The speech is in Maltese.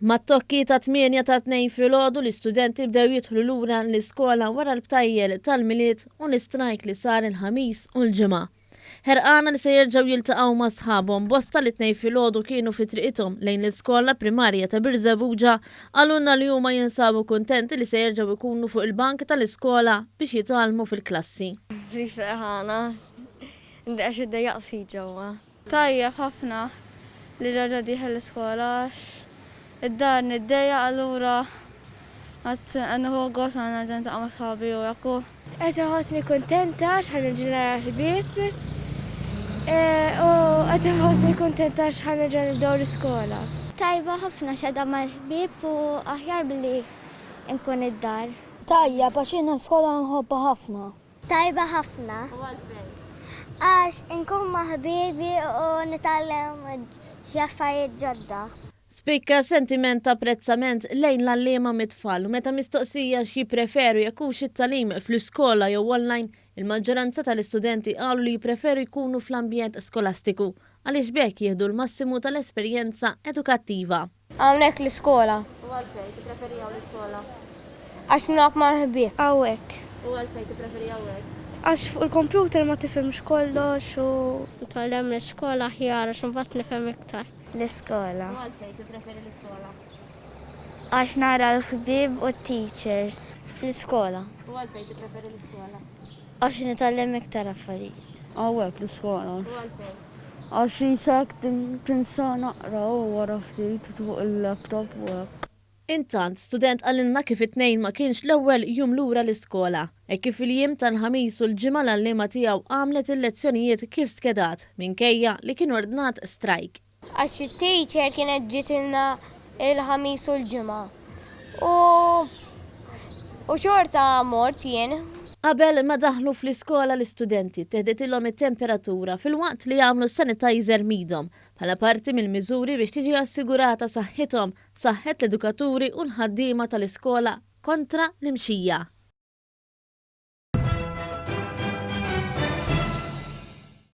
Mat-tokki ta' 8 ta' 2 filgħodu l-istudenti bdew jidħlu lura l-iskola wara l-btajjel tal-miliet u l-istrajk li sar il-ħamis u l-ġimgħa. Ħerqana li se jerġgħu jiltaqgħu ma' sħabhom bosta li 2 filgħodu kienu fi triqithom lejn l-iskola primarja ta' Birżebbuġa għalunna li huma jinsabu kuntenti li se jerġgħu jkunu fuq il-bank tal-iskola biex jitgħallmu fil-klassi. Ferħana, għax id-dajaq fi ġewwa. Tajjeb ħafna li raġa diħel l-iskola id-dar nid-dejja allura għannu għos għanna ġenta għama sħabi u jakku. Għeta ħosni kontenta xħan ġenera ħbib u għeta ħosni kontenta xħan ġenera dawr skola. Tajba ħafna xedha mal-ħbib u aħjar billi nkun id-dar. Tajja, paċina skola nħobba ħafna. Tajba ħafna. Għax nkun ma' ħbibi u nitallem xi affarijiet ġodda. Spikka sentiment ta' apprezzament lejn l-allima mit-tfal u meta mistoqsija xi preferu jekk hux it-tagħlim fl-iskola jew online, il-maġġoranza tal-istudenti qalu li jippreferu jkunu fl-ambjent skolastiku għaliex bekk jieħdu l-massimu tal-esperjenza edukattiva. Hawnhekk l-iskola. U għalfejn tippreferi l-iskola? Għax nilgħab mal-ħbieb. Għawek. U għalfejn tippreferi hawnhekk? Għax fuq il-computer ma tifhimx kollox u Nitgħallem l-iskola ħjar għax imbagħad nifhem iktar. l-iskola. U għalfejn tippreferi l-iskola? Għax nara l-ħbib u t-teachers. L-iskola. U għalfejn tippreferi l-iskola? Għax nitgħallem iktar affarijiet. Għawek l-iskola. U għalfejn? Għax jisak tinsa naqra u wara ftit fuq il-laptop u għek. Intant, student għallinna kif it-tnejn ma kienx l-ewwel jum lura l-iskola. E kif il-jiem tal-ħamis u l-ġimgħa l-allima tiegħu għamlet il-lezzjonijiet kif skedat minkejja li kien ordnat strajk. Għax il-teacher kienet ġitilna il-ħamis u l-ġimgħa. U xorta mort jien. Qabel ma daħlu fl-iskola l-istudenti teħdetilhom it-temperatura fil-waqt li jagħmlu sanitizer midhom bħala parti mill-miżuri biex tiġi assigurata saħħithom, saħħet l-edukaturi u l-ħaddiema tal-iskola kontra l-imxija.